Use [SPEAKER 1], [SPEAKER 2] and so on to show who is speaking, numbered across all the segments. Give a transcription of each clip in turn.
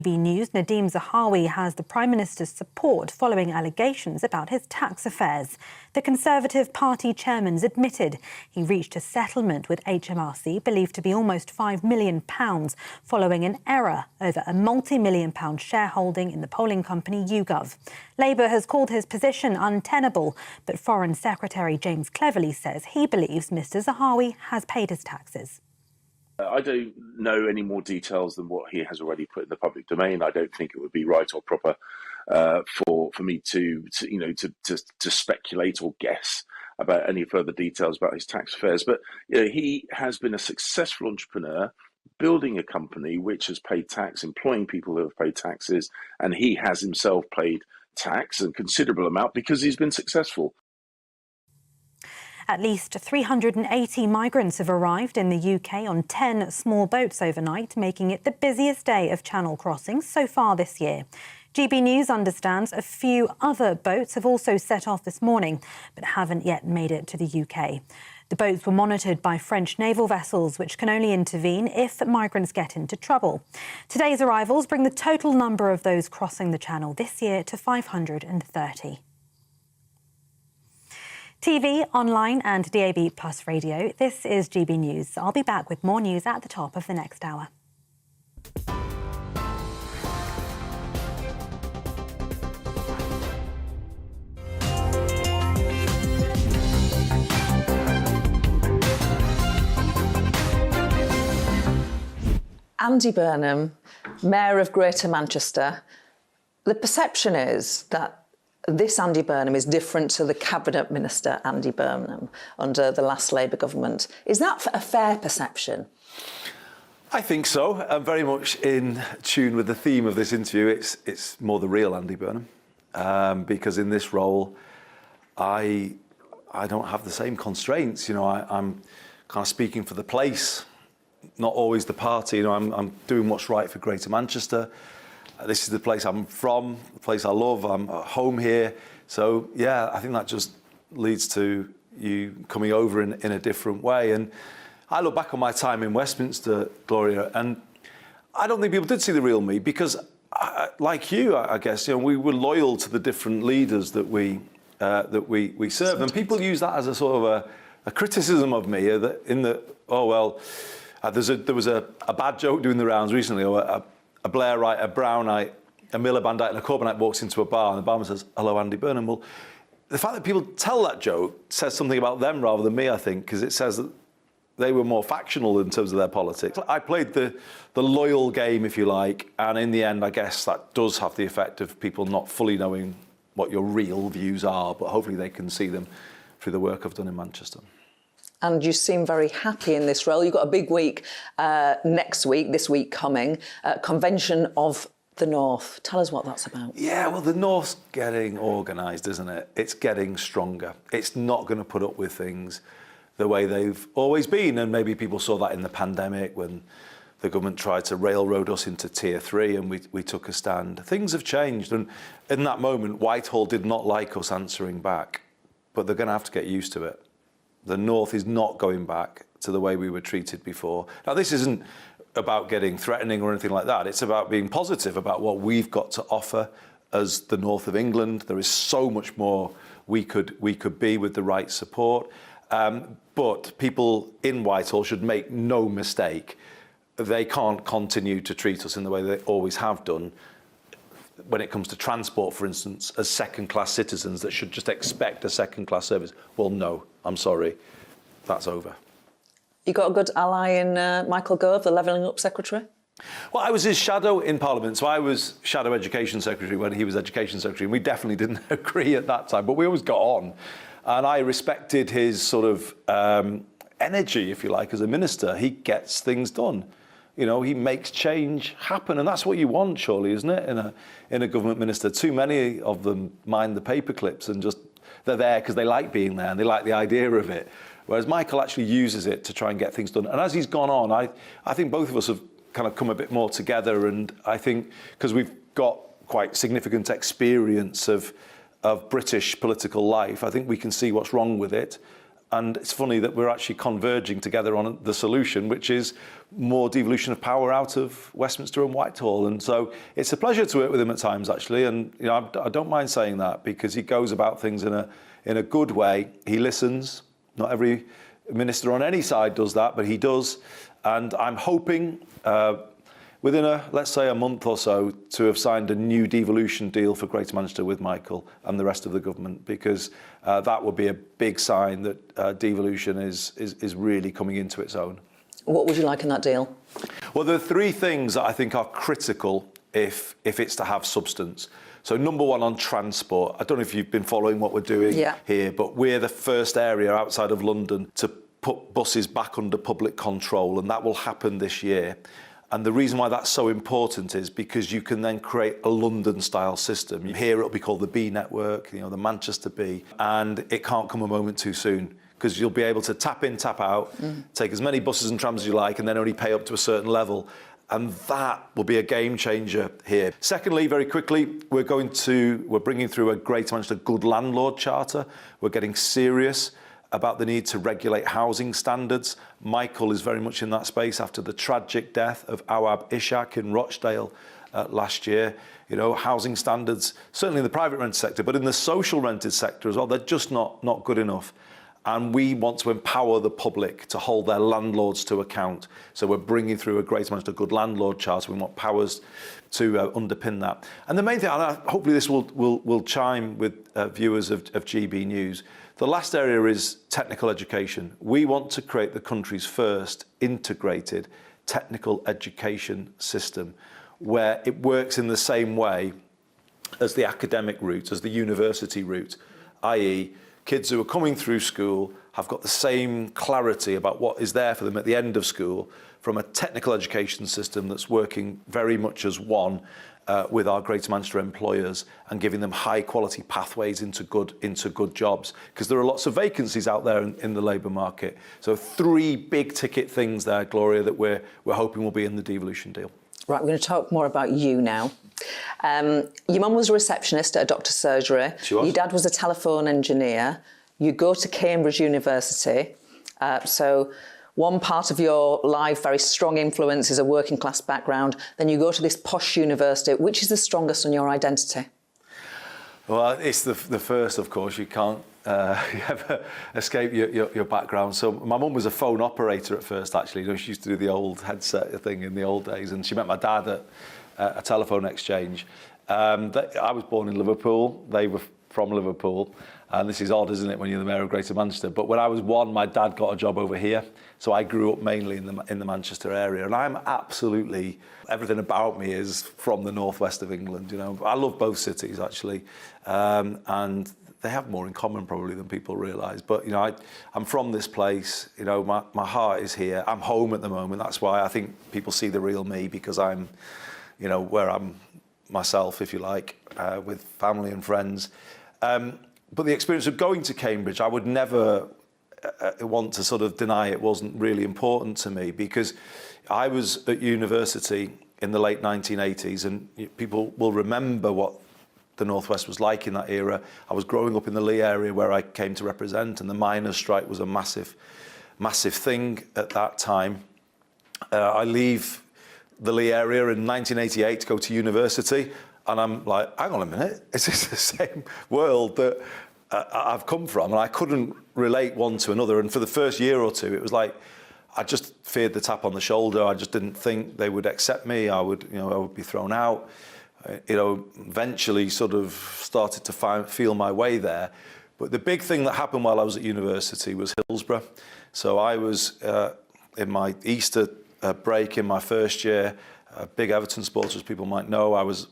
[SPEAKER 1] GBNews, Nadeem Zahawi has the Prime Minister's support following allegations about his tax affairs. The Conservative Party chairman's admitted he reached a settlement with HMRC believed to be almost £5 million following an error over a multi-million-pound shareholding in the polling company YouGov. Labour has called his position untenable, but Foreign Secretary James Cleverly says he believes Mr Zahawi has paid his taxes.
[SPEAKER 2] I don't know any more details than what he has already put in the public domain. I don't think it would be right or proper for me to speculate or guess about any further details about his tax affairs. But he has been a successful entrepreneur, building a company which has paid tax, employing people who have paid taxes, and he has himself paid tax, a considerable amount, because he's been successful.
[SPEAKER 1] At least 380 migrants have arrived in the UK on 10 small boats overnight, making it the busiest day of channel crossings so far this year. GBNews understands a few other boats have also set off this morning, but haven't yet made it to the UK. The boats were monitored by French naval vessels, which can only intervene if migrants get into trouble. Today's arrivals bring the total number of those crossing the channel this year to 530. TV, online and DAB Plus radio, this is GB News. I'll be back with more news at the top of the next hour.
[SPEAKER 3] Andy Burnham, Mayor of Greater Manchester. The perception is that this Andy Burnham is different to the Cabinet Minister Andy Burnham under the last Labour government. Is that a fair perception?
[SPEAKER 4] I think so. I'm very much in tune with the theme of this interview. It's more the real Andy Burnham, because in this role, I don't have the same constraints. You know, I'm kind of speaking for the place, not always the party. You know, I'm doing what's right for Greater Manchester. This is the place I'm from, the place I love. I'm at home here. So, yeah, I think that just leads to you coming over in a different way. And I look back on my time in Westminster, Gloria, and I don't think people did see the real me because, like you, I guess, you know, we were loyal to the different leaders that we serve. And people use that as a sort of a criticism of me in that, oh, well, there was a bad joke doing the rounds recently, or a Blairite, a Brownite, a Milibandite and a Corbynite walks into a bar and the barman says, hello, Andy Burnham. Well, the fact that people tell that joke says something about them rather than me, I think, because it says that they were more factional in terms of their politics. I played the loyal game, if you like, and in the end, I guess that does have the effect of people not fully knowing what your real views are, but hopefully they can see them through the work I've done in Manchester.
[SPEAKER 3] And you seem very happy in this role. You've got a big week next week, this week coming, Convention of the North. Tell us what that's about.
[SPEAKER 4] Yeah, well, the North's getting organised, isn't it? It's getting stronger. It's not going to put up with things the way they've always been. And maybe people saw that in the pandemic when the government tried to railroad us into Tier 3 and we took a stand. Things have changed. And in that moment, Whitehall did not like us answering back, but they're going to have to get used to it. The North is not going back to the way we were treated before. Now, this isn't about getting threatening or anything like that. It's about being positive about what we've got to offer as the North of England. There is so much more we could be with the right support. But people in Whitehall should make no mistake. They can't continue to treat us in the way they always have done. When it comes to transport, for instance, as second-class citizens that should just expect a second-class service. Well, no, I'm sorry, that's over.
[SPEAKER 3] You got a good ally in Michael Gove, the Levelling Up Secretary?
[SPEAKER 4] Well, I was his shadow in Parliament, so I was Shadow Education Secretary when he was Education Secretary, and we definitely didn't agree at that time, but we always got on. And I respected his sort of energy, if you like, as a minister. He gets things done. You know, he makes change happen, and that's what you want, surely, isn't it, in a government minister? Too many of them mind the paper clips and just they're there because they like being there and they like the idea of it. Whereas Michael actually uses it to try and get things done. And as he's gone on, I think both of us have kind of come a bit more together. And I think because we've got quite significant experience of British political life, I think we can see what's wrong with it. And it's funny that we're actually converging together on the solution, which is more devolution of power out of Westminster and Whitehall. And so it's a pleasure to work with him at times, actually. And you know, I don't mind saying that, because he goes about things in a good way. He listens. Not every minister on any side does that, but he does. And I'm hoping within let's say a month or so, to have signed a new devolution deal for Greater Manchester with Michael and the rest of the government, because that would be a big sign that devolution is really coming into its own.
[SPEAKER 3] What would you like in that deal?
[SPEAKER 4] Well, there are three things that I think are critical if it's to have substance. So number one, on transport. I don't know if you've been following what we're doing here, but we're the first area outside of London to put buses back under public control, and that will happen this year. And the reason why that's so important is because you can then create a London-style system. Here it'll be called the B network, you know, the Manchester B, and it can't come a moment too soon, because you'll be able to tap in, tap out, take as many buses and trams as you like, and then only pay up to a certain level. And that will be a game changer here. Secondly, very quickly, we're bringing through a Greater Manchester Good Landlord Charter. We're getting serious about the need to regulate housing standards. Michael is very much in that space after the tragic death of Awab Ishaq in Rochdale last year. You know, housing standards, certainly in the private rented sector, but in the social rented sector as well, they're just not good enough. And we want to empower the public to hold their landlords to account. So we're bringing through a Greater Manchester Good Landlord Charter. We want powers to underpin that. And the main thing, and hopefully this will chime with viewers of GB News, the last area is technical education. We want to create the country's first integrated technical education system, where it works in the same way as the academic route, as the university route, i.e., kids who are coming through school have got the same clarity about what is there for them at the end of school from a technical education system that's working very much as one with our Greater Manchester employers and giving them high quality pathways into good jobs, because there are lots of vacancies out there in the labour market. So three big ticket things there, Gloria, that we're hoping will be in the devolution deal.
[SPEAKER 3] Right, we're going to talk more about you now. Your mum was a receptionist at a doctor's surgery.
[SPEAKER 4] She was.
[SPEAKER 3] Your dad was a telephone engineer. You go to Cambridge University. So one part of your life, very strong influence, is a working class background. Then you go to this posh university. Which is the strongest on your identity?
[SPEAKER 4] Well, it's the first, of course. You can't ever escape your background. So my mum was a phone operator at first, actually. You know, she used to do the old headset thing in the old days, and she met my dad at a telephone exchange. I was born in Liverpool. They were from Liverpool. And this is odd, isn't it, when you're the mayor of Greater Manchester? But when I was one, my dad got a job over here. So I grew up mainly in the Manchester area. And I'm absolutely, everything about me is from the northwest of England. You know, I love both cities, actually. And they have more in common probably than people realise. But, you know, I'm from this place. You know, my heart is here. I'm home at the moment. That's why I think people see the real me, because I'm, you know, where I'm myself, if you like, with family and friends. But the experience of going to Cambridge, I would never want to sort of deny it wasn't really important to me, because I was at university in the late 1980s, and people will remember what the Northwest was like in that era. I was growing up in the Lee area where I came to represent, and the miners' strike was a massive thing at that time. I leave the Lee area in 1988 to go to university, and I'm like, hang on a minute, is this the same world that I've come from? And I couldn't relate one to another. And for the first year or two, it was like, I just feared the tap on the shoulder. I just didn't think they would accept me. I would be thrown out. You know, eventually sort of started to feel my way there. But the big thing that happened while I was at university was Hillsborough. So I was in my Easter break in my first year, a big Everton supporter, as people might know. I was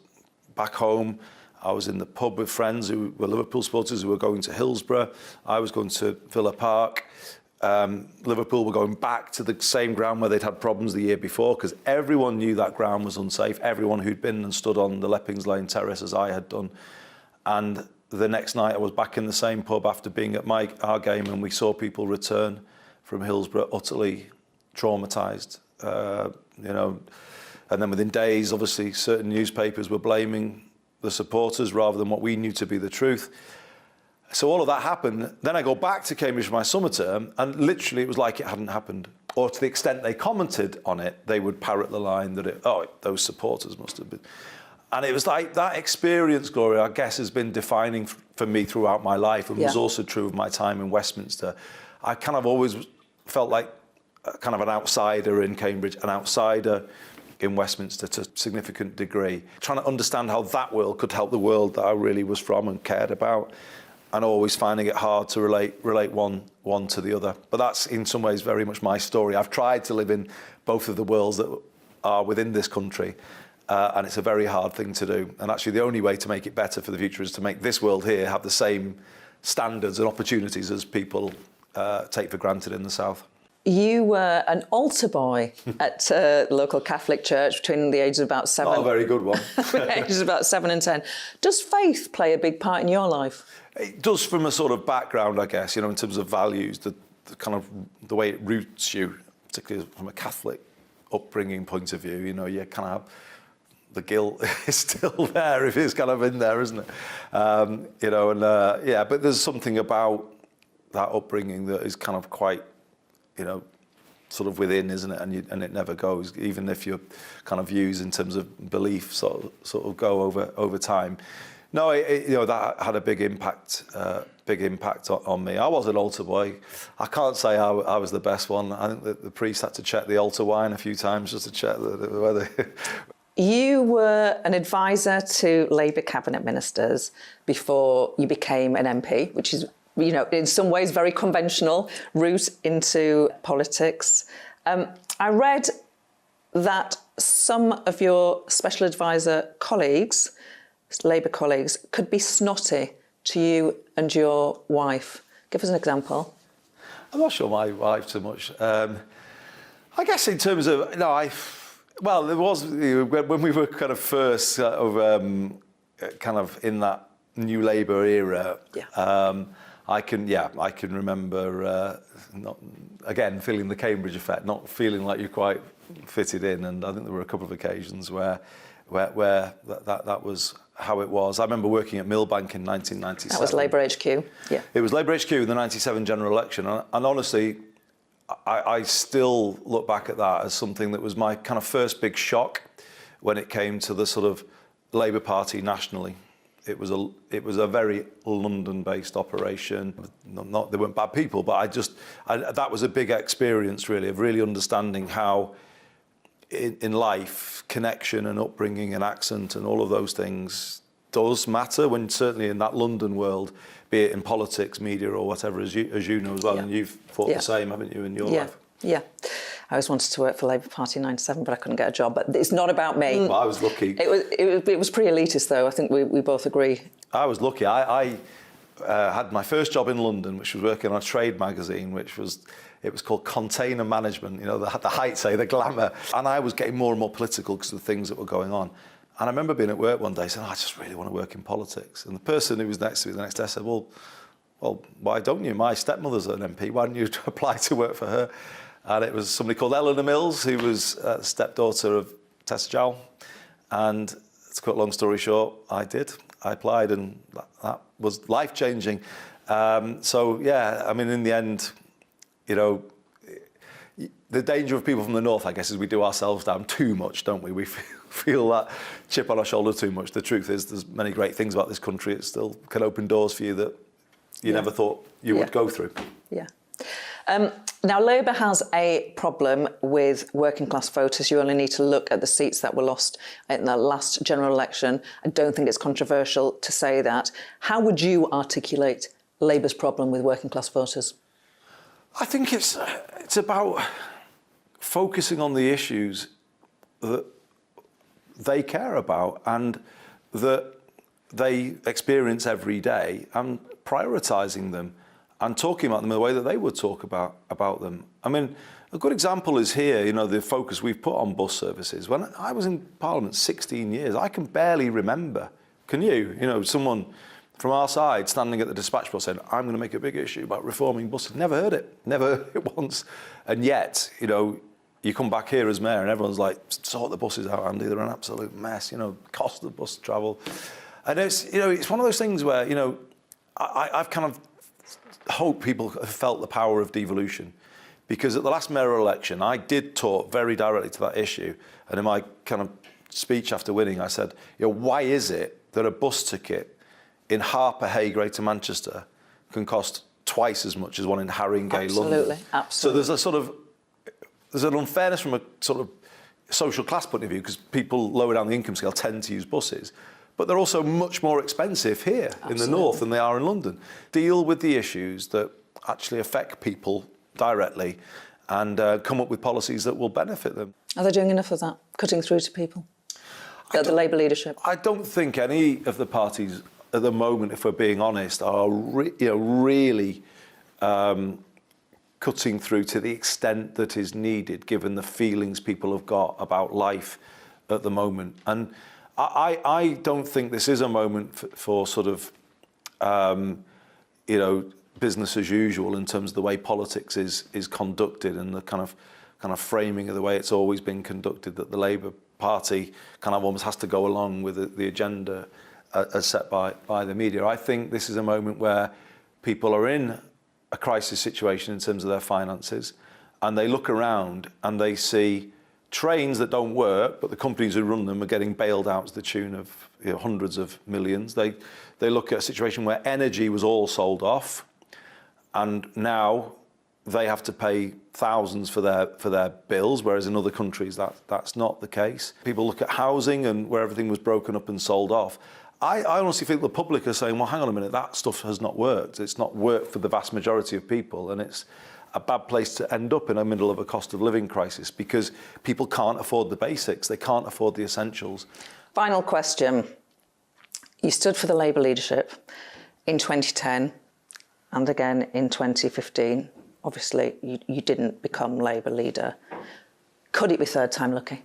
[SPEAKER 4] back home. I was in the pub with friends who were Liverpool supporters who were going to Hillsborough. I was going to Villa Park. Liverpool were going back to the same ground where they'd had problems the year before, because everyone knew that ground was unsafe. Everyone who'd been and stood on the Leppings Lane terrace as I had done. And the next night I was back in the same pub after being at our game, and we saw people return from Hillsborough utterly traumatised. You know, and then within days, obviously, certain newspapers were blaming the supporters rather than what we knew to be the truth. So all of that happened. Then I go back to Cambridge for my summer term, and literally it was like it hadn't happened. Or to the extent they commented on it, they would parrot the line that, those supporters must have been. And it was like that experience, Gloria, I guess, has been defining for me throughout my life, and was also true of my time in Westminster. I kind of always felt like kind of an outsider in Cambridge, an outsider in Westminster to a significant degree, trying to understand how that world could help the world that I really was from and cared about, and always finding it hard to relate one to the other. But that's in some ways very much my story. I've tried to live in both of the worlds that are within this country, and it's a very hard thing to do. And actually the only way to make it better for the future is to make this world here have the same standards and opportunities as people take for granted in the South.
[SPEAKER 3] You were an altar boy at a local Catholic church between the ages of about 7.
[SPEAKER 4] Not a very good one.
[SPEAKER 3] Ages of about 7 and 10. Does faith play a big part in your life?
[SPEAKER 4] It does, from a sort of background, I guess, in terms of values, the kind of the way it roots you, particularly from a Catholic upbringing point of view. You kind of have the guilt is still there if it's kind of in there, isn't it? But there's something about that upbringing that is kind of quite, sort of within, isn't it? And it never goes, even if your kind of views in terms of belief sort of go over time. No, that had a big impact on me. I was an altar boy. I can't say I was the best one. I think that the priest had to check the altar wine a few times just to check whether.
[SPEAKER 3] You were an advisor to Labour cabinet ministers before you became an MP, which is, in some ways very conventional route into politics. I read that some of your special advisor colleagues, Labour colleagues, could be snotty to you and your wife. Give us an example.
[SPEAKER 4] I'm not sure my wife so much. I guess in terms of, there was, when we were kind of first kind of in that new Labour era, I can remember, not feeling the Cambridge effect, not feeling like you quite fitted in, and I think there were a couple of occasions where that was how it was. I remember working at Millbank in 1997.
[SPEAKER 3] That was Labour HQ, yeah. It
[SPEAKER 4] was Labour HQ in the 97 general election, and honestly, I still look back at that as something that was my kind of first big shock when it came to the sort of Labour Party nationally. It was a very London-based operation. They weren't bad people, but that was a big experience, really, of really understanding how in life, connection and upbringing and accent and all of those things does matter, when certainly in that London world, be it in politics, media or whatever, as you know as well, and you've thought the same, haven't you, in your life?
[SPEAKER 3] Yeah. I always wanted to work for Labour Party in 97, but I couldn't get a job. But it's not about me.
[SPEAKER 4] Well, I was lucky.
[SPEAKER 3] It was pretty elitist, though. I think we both agree.
[SPEAKER 4] I was lucky. I had my first job in London, which was working on a trade magazine, it was called Container Management, the height, the glamour. And I was getting more and more political because of the things that were going on. And I remember being at work one day saying, I just really want to work in politics. And the person who was next to me the next day said, well, why don't you? My stepmother's an MP. Why don't you apply to work for her? And it was somebody called Eleanor Mills, who was stepdaughter of Tessa Jowell. And to cut a long story short, I did. I applied, and that was life-changing. In the end, the danger of people from the north, I guess, is we do ourselves down too much, don't we? We feel that chip on our shoulder too much. The truth is there's many great things about this country. It still can open doors for you that you never thought you would go through.
[SPEAKER 3] Yeah. Now, Labour has a problem with working class voters. You only need to look at the seats that were lost in the last general election. I don't think it's controversial to say that. How would you articulate Labour's problem with working class voters?
[SPEAKER 4] I think it's about focusing on the issues that they care about and that they experience every day, and prioritising them and talking about them in the way that they would talk about them. I mean, a good example is here, the focus we've put on bus services. When I was in Parliament 16 years, I can barely remember, can you? Someone from our side standing at the dispatch box saying, I'm going to make a big issue about reforming buses. Never heard it once. And yet, you come back here as mayor and everyone's like, sort the buses out, Andy, they're an absolute mess, cost of bus travel. And it's one of those things where, I've kind of hoped people have felt the power of devolution, because at the last mayoral election, I did talk very directly to that issue. And in my kind of speech after winning, I said, why is it that a bus ticket in Harper Hay, Greater Manchester, can cost twice as much as one in Haringey, London?
[SPEAKER 3] Absolutely.
[SPEAKER 4] So there's an unfairness from a sort of social class point of view, because people lower down the income scale tend to use buses. But they're also much more expensive here in the north than they are in London. Deal with the issues that actually affect people directly and come up with policies that will benefit them.
[SPEAKER 3] Are they doing enough of that, cutting through to people? The Labour leadership? I
[SPEAKER 4] don't think any of the parties at the moment, if we're being honest, are really cutting through to the extent that is needed, given the feelings people have got about life at the moment. And I don't think this is a moment for sort of, business as usual in terms of the way politics is conducted and the kind of framing of the way it's always been conducted, that the Labour Party kind of almost has to go along with the agenda as set by the media. I think this is a moment where people are in a crisis situation in terms of their finances, and they look around and they see trains that don't work, but the companies who run them are getting bailed out to the tune of hundreds of millions. They look at a situation where energy was all sold off, and now they have to pay thousands for their bills, whereas in other countries that's not the case. People look at housing and where everything was broken up and sold off. I honestly think the public are saying, well, hang on a minute, that stuff has not worked. It's not worked for the vast majority of people, and it's a bad place to end up in the middle of a cost of living crisis, because people can't afford the basics, they can't afford the essentials.
[SPEAKER 3] Final question. You stood for the Labour leadership in 2010 and again in 2015. Obviously, you didn't become Labour leader. Could it be third time lucky?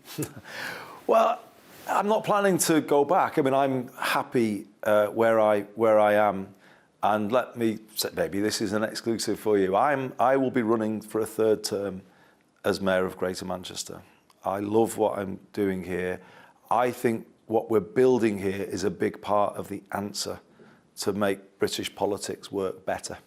[SPEAKER 4] Well, I'm not planning to go back. I mean, I'm happy where I am. And let me say, maybe this is an exclusive for you. I will be running for a third term as Mayor of Greater Manchester. I love what I'm doing here. I think what we're building here is a big part of the answer to make British politics work better.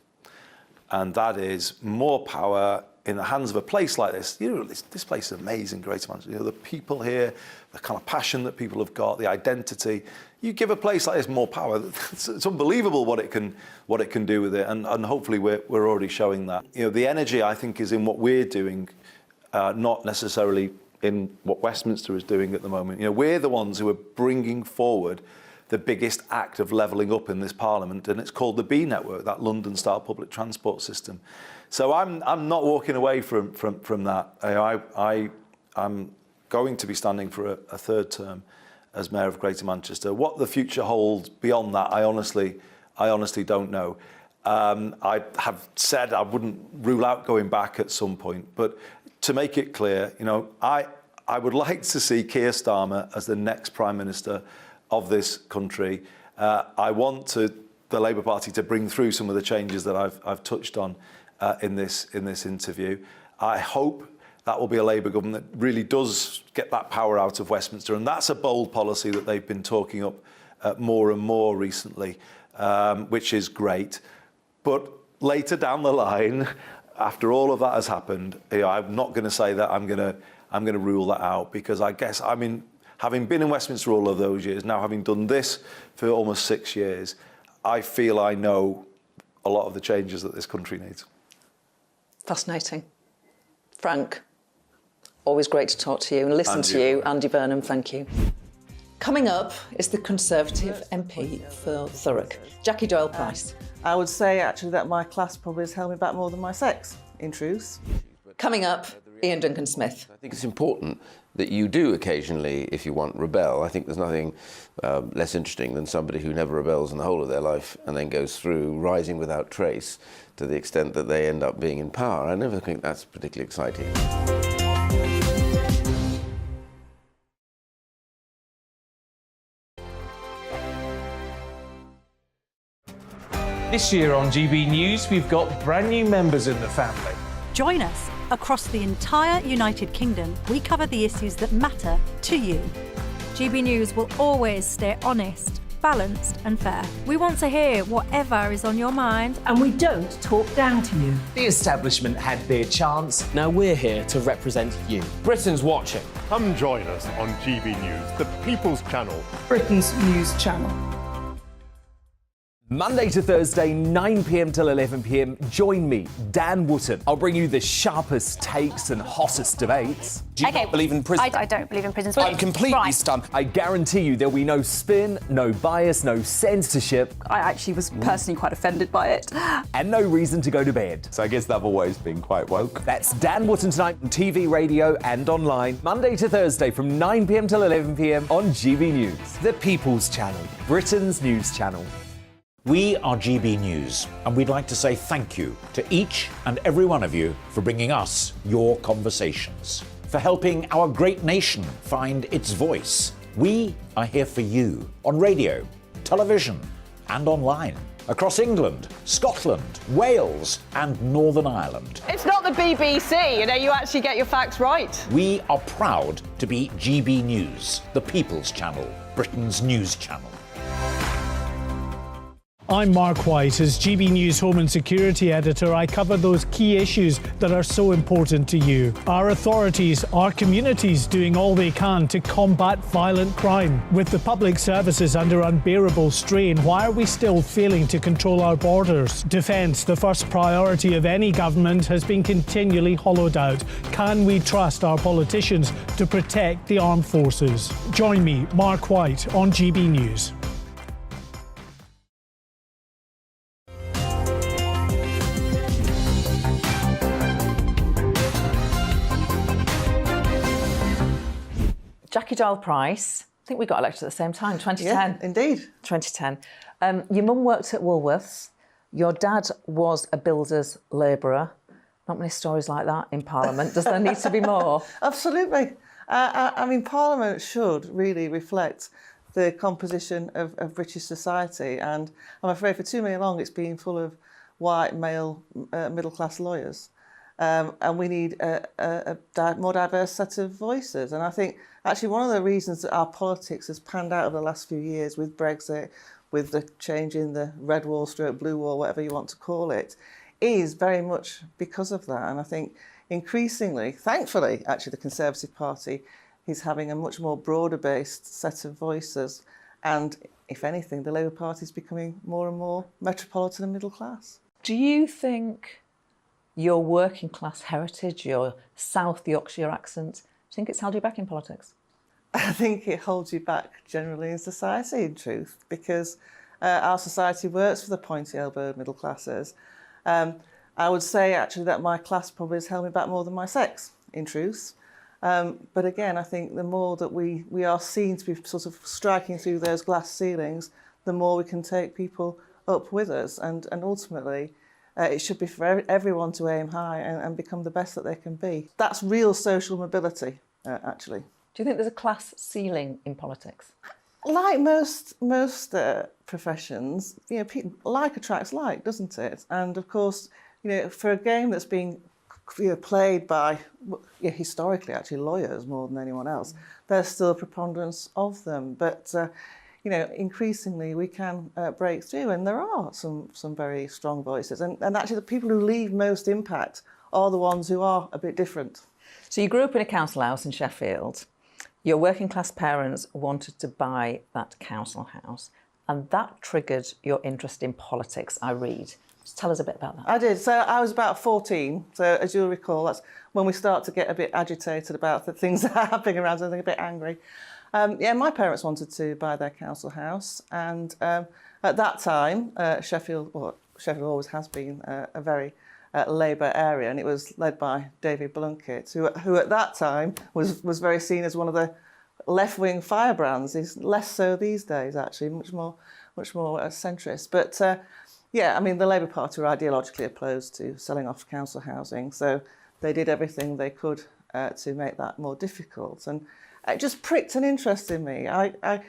[SPEAKER 4] And that is more power in the hands of a place like this. This place is amazing, Greater Manchester. The people here, the kind of passion that people have got, the identity. You give a place like this more power, it's unbelievable what it can do with it, and hopefully we're already showing that. The energy, I think, is in what we're doing, not necessarily in what Westminster is doing at the moment. We're the ones who are bringing forward the biggest act of levelling up in this Parliament, and it's called the B Network, that London-style public transport system. So I'm not walking away from that. I'm going to be standing for a third term as Mayor of Greater Manchester. What the future holds beyond that, I honestly don't know. I have said I wouldn't rule out going back at some point, but to make it clear, I would like to see Keir Starmer as the next Prime Minister of this country. I want the Labour Party to bring through some of the changes that I've touched on in this interview. I hope that will be a Labour government that really does get that power out of Westminster, and that's a bold policy that they've been talking up more and more recently, which is great. But later down the line, after all of that has happened, I'm not going to say that I'm going to rule that out, because I guess, having been in Westminster all of those years, now having done this for almost 6 years, I feel I know a lot of the changes that this country needs.
[SPEAKER 3] Fascinating. Frank, always great to talk to you and listen to you. Andy Burnham, thank you. Coming up is the Conservative MP for Thurrock, Jackie Doyle-Price.
[SPEAKER 5] I would say, actually, that my class probably has held me back more than my sex, in truth.
[SPEAKER 3] Coming up, Ian Duncan-Smith.
[SPEAKER 6] I think it's important that you do occasionally, if you want, rebel. I think there's nothing less interesting than somebody who never rebels in the whole of their life and then goes through rising without trace to the extent that they end up being in power. I never think that's particularly exciting.
[SPEAKER 7] This year on GB News, we've got brand new members in the family.
[SPEAKER 8] Join us. Across the entire United Kingdom, we cover the issues that matter to you.
[SPEAKER 9] GB News will always stay honest, balanced and fair. We want to hear whatever is on your mind.
[SPEAKER 10] And we don't talk down to you.
[SPEAKER 7] The establishment had their chance.
[SPEAKER 11] Now we're here to represent you.
[SPEAKER 7] Britain's watching.
[SPEAKER 12] Come join us on GB News, the People's Channel.
[SPEAKER 10] Britain's news channel.
[SPEAKER 7] Monday to Thursday, 9 p.m. till 11 p.m. Join me, Dan Wootton. I'll bring you the sharpest takes and hottest debates.
[SPEAKER 11] Do you not believe in prison?
[SPEAKER 9] I don't believe in prisons.
[SPEAKER 11] I'm completely stunned.
[SPEAKER 7] I guarantee you there'll be no spin, no bias, no censorship.
[SPEAKER 13] I actually was personally quite offended by it.
[SPEAKER 7] And no reason to go to bed.
[SPEAKER 4] So I guess they've always been quite woke.
[SPEAKER 7] That's Dan Wootton tonight on TV, radio and online. Monday to Thursday from 9 p.m. till 11 p.m. on GB News. The People's Channel, Britain's news channel.
[SPEAKER 14] We are GB News, and we'd like to say thank you to each and every one of you for bringing us your conversations, for helping our great nation find its voice. We are here for you on radio, television, and online, across England, Scotland, Wales, and Northern Ireland.
[SPEAKER 13] It's not the BBC, you actually get your facts right.
[SPEAKER 14] We are proud to be GB News, the People's Channel, Britain's news channel.
[SPEAKER 15] I'm Mark White. As GB News Home and Security Editor, I cover those key issues that are so important to you. Our authorities, our communities doing all they can to combat violent crime. With the public services under unbearable strain, why are we still failing to control our borders? Defence, the first priority of any government, has been continually hollowed out. Can we trust our politicians to protect the armed forces? Join me, Mark White, on GB News.
[SPEAKER 3] Jackie Doyle-Price, I think we got elected at the same time, 2010.
[SPEAKER 5] Yeah, indeed.
[SPEAKER 3] 2010. Your mum worked at Woolworths. Your dad was a builder's labourer. Not many stories like that in Parliament. Does there need to be more?
[SPEAKER 5] Absolutely. I mean, Parliament should really reflect the composition of British society, and I'm afraid for too many long it's been full of white, male, middle-class lawyers. And we need a more diverse set of voices. And I think actually one of the reasons that our politics has panned out over the last few years with Brexit, with the change in the red wall stroke blue wall, whatever you want to call it, is very much because of that. And I think increasingly, thankfully, actually the Conservative Party is having a much more broader based set of voices. And if anything, the Labour Party is becoming more and more metropolitan and middle class.
[SPEAKER 3] Do you think your working class heritage, your South Yorkshire accent, do you think it's held you back in politics?
[SPEAKER 5] I think it holds you back generally in society, in truth, because our society works for the pointy-elbowed middle classes. I would say actually that my class probably has held me back more than my sex, in truth. But again, I think the more that we are seen to be sort of striking through those glass ceilings, the more we can take people up with us, and ultimately it should be for everyone to aim high and become the best that they can be. That's real social mobility, actually.
[SPEAKER 3] Do you think there's a class ceiling in politics?
[SPEAKER 5] Like most professions, people, like attracts like, doesn't it? And of course, for a game that's been played by historically actually lawyers more than anyone else, there's still a preponderance of them. But increasingly we can break through, and there are some very strong voices. And actually the people who leave most impact are the ones who are a bit different.
[SPEAKER 3] So you grew up in a council house in Sheffield. Your working class parents wanted to buy that council house, and that triggered your interest in politics, I read. Just tell us a bit about that.
[SPEAKER 5] I did. So I was about 14. So as you'll recall, that's when we start to get a bit agitated about the things that are happening around, so I think a bit angry. My parents wanted to buy their council house, and at that time, Sheffield always has been a very Labour area, and it was led by David Blunkett, who at that time was very seen as one of the left-wing firebrands. He's less so these days, actually, much more centrist. But the Labour Party were ideologically opposed to selling off council housing, so they did everything they could to make that more difficult, and it just pricked an interest in me. I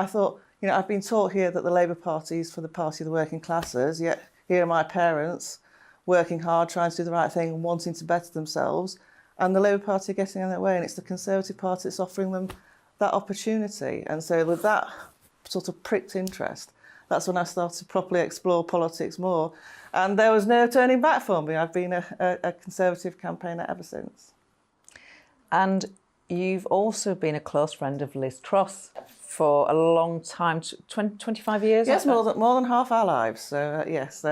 [SPEAKER 5] thought, I've been taught here that the Labour Party is for the party of the working classes, yet here are my parents working hard, trying to do the right thing, wanting to better themselves, and the Labour Party are getting in their way, and it's the Conservative Party that's offering them that opportunity. And so with that sort of pricked interest, that's when I started to properly explore politics more. And there was no turning back for me. I've been a Conservative campaigner ever since.
[SPEAKER 3] And you've also been a close friend of Liz Truss for a long time, 25 years?
[SPEAKER 5] Yes, more than half our lives. So, yes.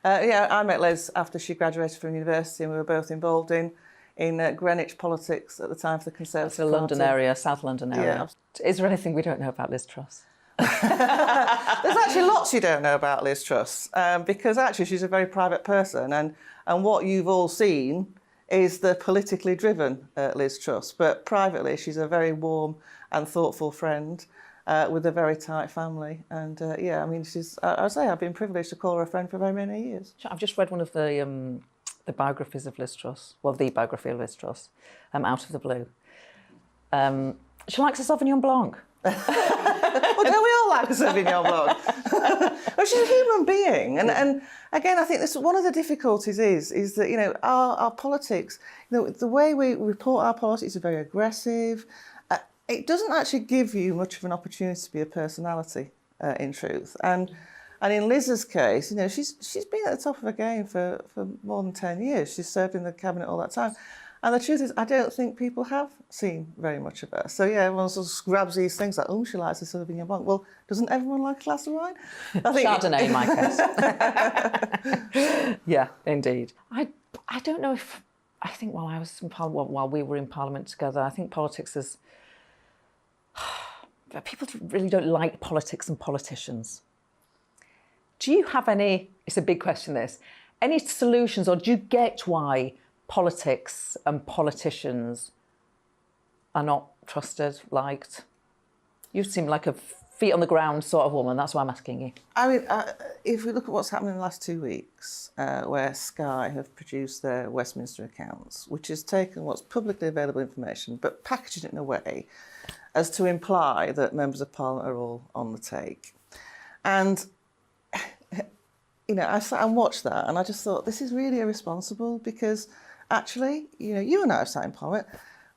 [SPEAKER 5] I met Liz after she graduated from university, and we were both involved in Greenwich politics at the time for the Conservative Party.
[SPEAKER 3] The London area, South London area. Yeah. Is there anything we don't know about Liz Truss?
[SPEAKER 5] There's actually lots you don't know about Liz Truss, because actually she's a very private person, and what you've all seen is the politically driven Liz Truss. But privately, she's a very warm and thoughtful friend with a very tight family. And I mean, I'd say I've been privileged to call her a friend for very many years.
[SPEAKER 3] I've just read one of the biographies of Liz Truss, well, the biography of Liz Truss, Out of the Blue. She likes a Sauvignon Blanc.
[SPEAKER 5] Well, don't we all like a Sauvignon Blanc? Well, she's a human being, and again, I think this one of the difficulties is that, you know, our politics, you know, the way we report our politics is very aggressive. It doesn't actually give you much of an opportunity to be a personality, in truth. And in Liz's case, you know, she's been at the top of her game for more than 10 years. She's served in the cabinet all that time. And the truth is, I don't think people have seen very much of her. So, yeah, everyone sort of grabs these things like, oh, she likes a Sauvignon Blanc. Well, doesn't everyone like a glass of wine? I think
[SPEAKER 3] Chardonnay, in my case. Yeah, indeed. I don't know if... I think while I was in Parliament, while we were in Parliament together, I think politics is... People really don't like politics and politicians. Do you have any... It's a big question, this. Any solutions, or do you get why politics and politicians are not trusted, liked? You seem like a feet on the ground sort of woman. That's why I'm asking you.
[SPEAKER 5] I mean, if we look at what's happened in the last 2 weeks, where Sky have produced their Westminster accounts, which has taken what's publicly available information but packaged it in a way as to imply that members of Parliament are all on the take. And, you know, I sat and watched that and I just thought, this is really irresponsible, because actually, you know, you and I have sat in Parliament.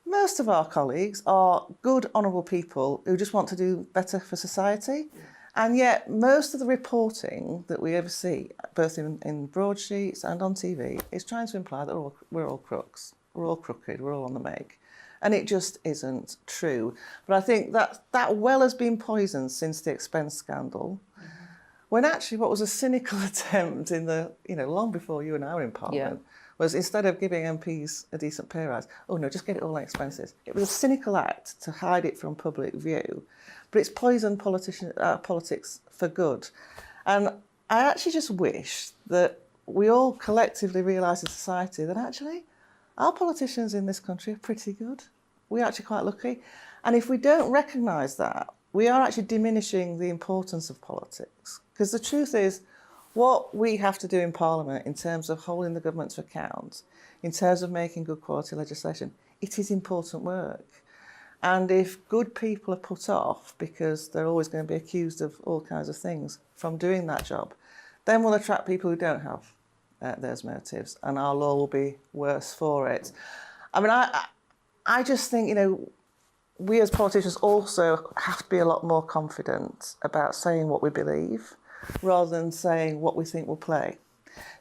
[SPEAKER 5] Most of our colleagues are good, honourable people who just want to do better for society. And yet most of the reporting that we ever see, both in broadsheets and on TV, is trying to imply that we're all crooks, we're all crooked, we're all on the make. And it just isn't true. But I think that well has been poisoned since the expense scandal, when actually what was a cynical attempt in the, you know, long before you and I were in Parliament, was instead of giving MPs a decent pay rise, oh no, just get it all on expenses. It was a cynical act to hide it from public view, but it's poisoned politics for good. And I actually just wish that we all collectively realise in society that actually our politicians in this country are pretty good. We're actually quite lucky. And if we don't recognise that, we are actually diminishing the importance of politics. Because the truth is, what we have to do in Parliament in terms of holding the government to account, in terms of making good quality legislation, it is important work. And if good people are put off because they're always going to be accused of all kinds of things from doing that job, then we'll attract people who don't have those motives, and our law will be worse for it. I mean, I just think, you know, we as politicians also have to be a lot more confident about saying what we believe, rather than saying what we think will play.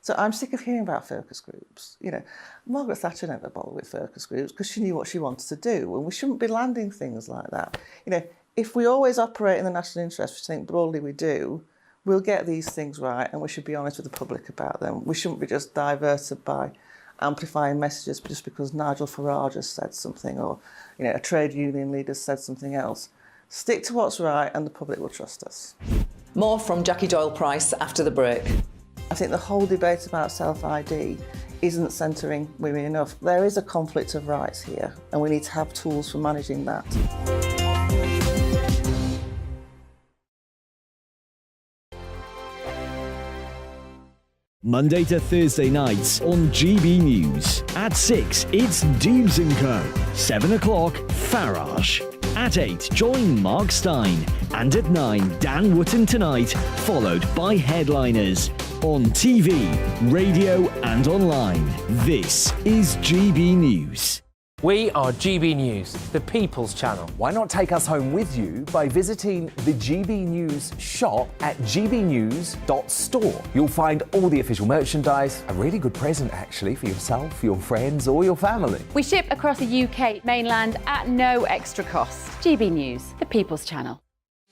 [SPEAKER 5] So I'm sick of hearing about focus groups. You know, Margaret Thatcher never bothered with focus groups because she knew what she wanted to do, and we shouldn't be landing things like that. You know, if we always operate in the national interest, which I think broadly we do, we'll get these things right, and we should be honest with the public about them. We shouldn't be just diverted by amplifying messages just because Nigel Farage has said something, or, you know, a trade union leader said something else. Stick to what's right and the public will trust us.
[SPEAKER 3] More from Jackie Doyle-Price after the break.
[SPEAKER 5] I think the whole debate about self-ID isn't centring women enough. There is a conflict of rights here, and we need to have tools for managing that.
[SPEAKER 16] Monday to Thursday nights on GB News. At 6, it's Dubes & Co. 7 o'clock, Farage. At 8, join Mark Stein. And at 9, Dan Wootton Tonight, followed by Headliners. On TV, radio and online. This is GB News.
[SPEAKER 11] We are GB News, the People's Channel.
[SPEAKER 7] Why not take us home with you by visiting the GB News shop at gbnews.store? You'll find all the official merchandise, a really good present actually for yourself, your friends or your family.
[SPEAKER 17] We ship across the UK mainland at no extra cost. GB News, the People's Channel.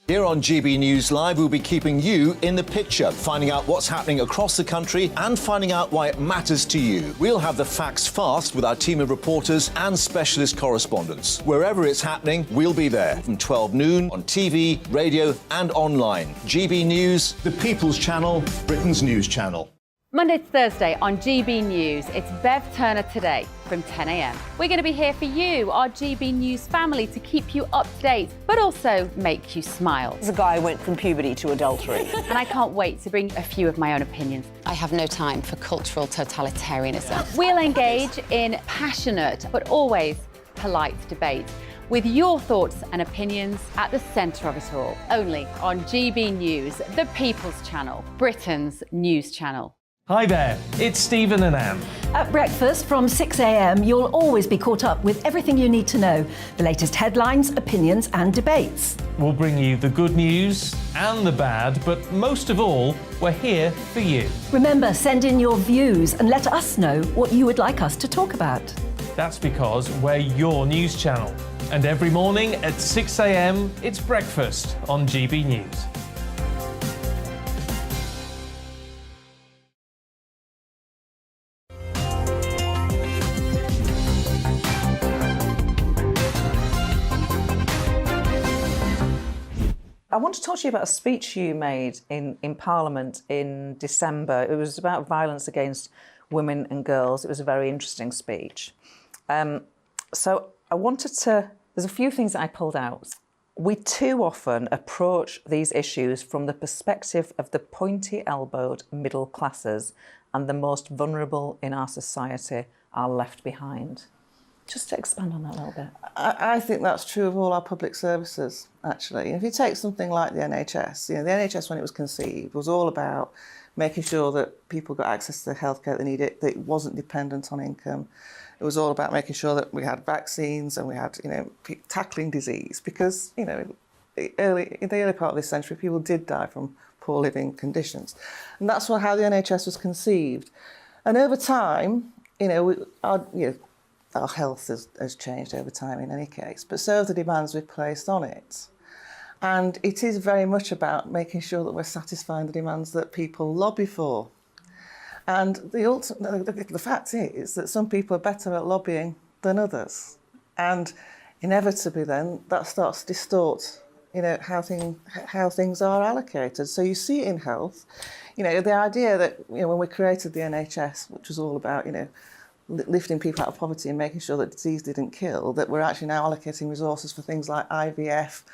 [SPEAKER 18] Here on GB News Live, we'll be keeping you in the picture, finding out what's happening across the country and finding out why it matters to you. We'll have the facts fast with our team of reporters and specialist correspondents. Wherever it's happening, we'll be there from 12 noon on TV, radio and online. GB News, the People's Channel, Britain's news channel.
[SPEAKER 17] Monday to Thursday on GB News, it's Bev Turner Today from 10 a.m. We're going to be here for you, our GB News family, to keep you up to date, but also make you smile.
[SPEAKER 19] The guy went from puberty to adultery.
[SPEAKER 17] And I can't wait to bring a few of my own opinions.
[SPEAKER 20] I have no time for cultural totalitarianism.
[SPEAKER 17] We'll engage in passionate, but always polite debate, with your thoughts and opinions at the centre of it all. Only on GB News, the People's Channel, Britain's news channel.
[SPEAKER 15] Hi there, it's Stephen and Anne.
[SPEAKER 10] At breakfast from 6 a.m, you'll always be caught up with everything you need to know, the latest headlines, opinions and debates.
[SPEAKER 15] We'll bring you the good news and the bad, but most of all, we're here for you.
[SPEAKER 10] Remember, send in your views and let us know what you would like us to talk about.
[SPEAKER 15] That's because we're your news channel. And every morning at 6 a.m, it's breakfast on GB News.
[SPEAKER 3] I want to talk to you about a speech you made in Parliament in December. It was about violence against women and girls. It was a very interesting speech. So I wanted to... There's a few things that I pulled out. We too often approach these issues from the perspective of the pointy-elbowed middle classes, and the most vulnerable in our society are left behind. Just to expand on that a little bit.
[SPEAKER 5] I think that's true of all our public services, actually. If you take something like the NHS, the NHS when it was conceived was all about making sure that people got access to the healthcare they needed, that it wasn't dependent on income. It was all about making sure that we had vaccines and we had, tackling disease, because, in the early part of this century, people did die from poor living conditions. And that's how the NHS was conceived. And over time, our health has changed over time in any case, but so have the demands we've placed on it. And it is very much about making sure that we're satisfying the demands that people lobby for. And the fact is that some people are better at lobbying than others. And inevitably then, that starts to distort how things are allocated. So you see it in health, the idea that when we created the NHS, which was all about lifting people out of poverty and making sure that disease didn't kill, that we're actually now allocating resources for things like IVF,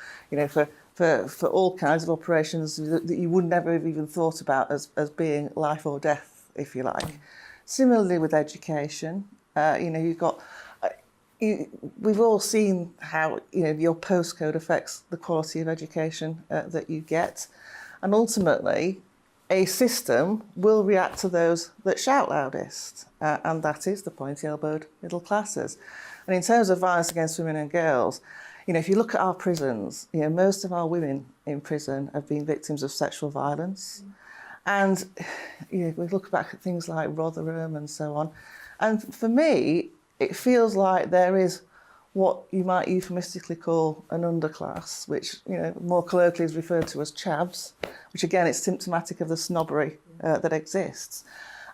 [SPEAKER 5] for all kinds of operations that you would never have even thought about as being life or death, if you like. Similarly with education, you've got, we've all seen how, your postcode affects the quality of education that you get. And ultimately, a system will react to those that shout loudest, and that is the pointy-elbowed middle classes. And in terms of violence against women and girls, if you look at our prisons, most of our women in prison have been victims of sexual violence. And we look back at things like Rotherham and so on, and for me, it feels like there is what you might euphemistically call an underclass, which more colloquially is referred to as chavs, which again is symptomatic of the snobbery that exists.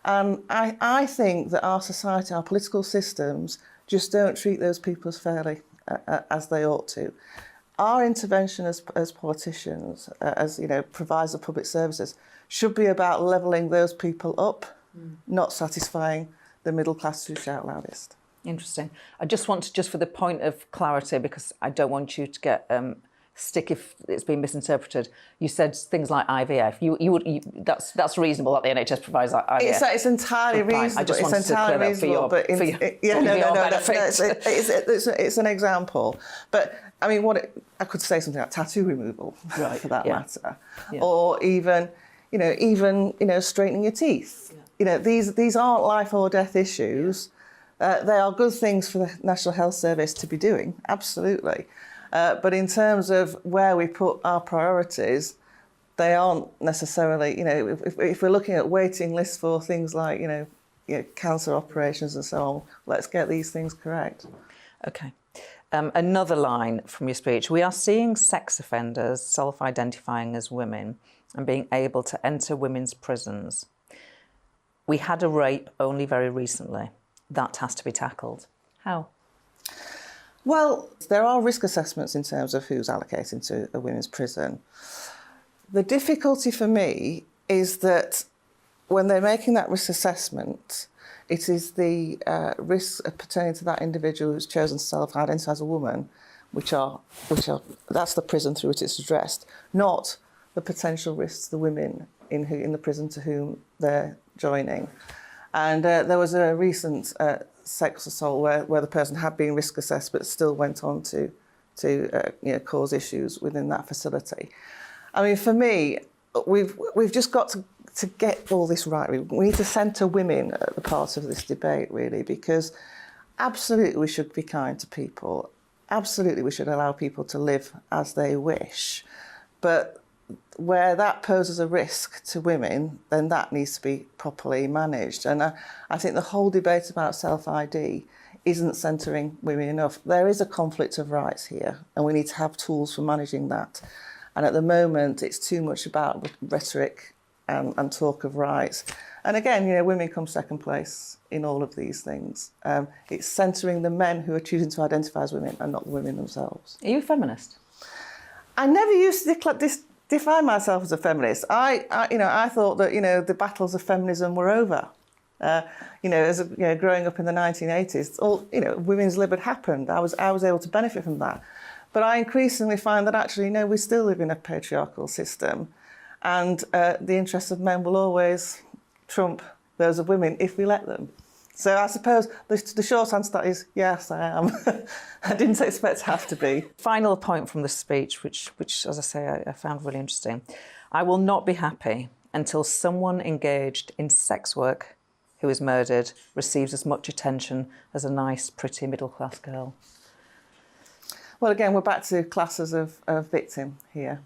[SPEAKER 5] And I think that our society, our political systems, just don't treat those people as fairly as they ought to. Our intervention as politicians, as providers of public services, should be about levelling those people up, not satisfying the middle class who shout loudest.
[SPEAKER 3] Interesting. I just want to, just for the point of clarity, because I don't want you to get stick if it's been misinterpreted. You said things like IVF. That's reasonable that the NHS provides IVF.
[SPEAKER 5] It's entirely reasonable.
[SPEAKER 3] I just wanted to clear that for your benefit.
[SPEAKER 5] It's an example. But I mean, I could say something like tattoo removal, for that matter, or even straightening your teeth. These aren't life or death issues. They are good things for the National Health Service to be doing, absolutely. But in terms of where we put our priorities, they aren't necessarily, if we're looking at waiting lists for things like, cancer operations and so on, let's get these things correct.
[SPEAKER 3] OK. Another line from your speech. We are seeing sex offenders self-identifying as women and being able to enter women's prisons. We had a rape only very recently. That has to be tackled. How?
[SPEAKER 5] Well, there are risk assessments in terms of who's allocated to a women's prison. The difficulty for me is that when they're making that risk assessment, it is the risks pertaining to that individual who's chosen to self-identify as a woman, which are that's the prison through which it's addressed, not the potential risks to the women in the prison to whom they're joining. And there was a recent sex assault where the person had been risk assessed but still went on to cause issues within that facility. I mean, for me, we've just got to get all this right. We need to centre women at the part of this debate, really, because absolutely we should be kind to people. Absolutely we should allow people to live as they wish. But where that poses a risk to women, then that needs to be properly managed. And I think the whole debate about self-ID isn't centering women enough. There is a conflict of rights here, and we need to have tools for managing that. And at the moment, it's too much about rhetoric and talk of rights. And again, women come second place in all of these things. It's centering the men who are choosing to identify as women and not the women themselves.
[SPEAKER 3] Are you a feminist?
[SPEAKER 5] I never used to define myself as a feminist. I thought that the battles of feminism were over. Growing up in the 1980s, all women's lib had happened. I was able to benefit from that, but I increasingly find that actually, we still live in a patriarchal system, and the interests of men will always trump those of women if we let them. So I suppose the short answer to that is yes, I am. I didn't expect to have to be.
[SPEAKER 3] Final point from the speech, which as I say, I found really interesting. I will not be happy until someone engaged in sex work who is murdered receives as much attention as a nice, pretty middle-class girl.
[SPEAKER 5] Well, again, we're back to classes of victim here.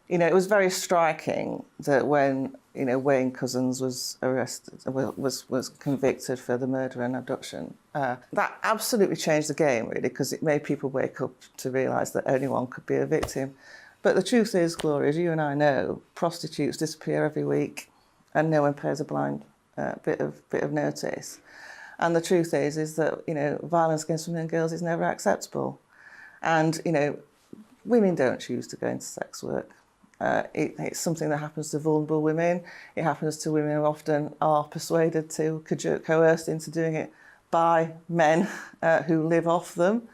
[SPEAKER 5] It was very striking that when Wayne Couzens was arrested, was convicted for the murder and abduction. That absolutely changed the game, really, because it made people wake up to realise that anyone could be a victim. But the truth is, Gloria, as you and I know, prostitutes disappear every week, and no one pays a blind bit of notice. And the truth is that violence against women and girls is never acceptable, and women don't choose to go into sex work. It's something that happens to vulnerable women. It happens to women who often are persuaded to, coerced into doing it by men who live off them.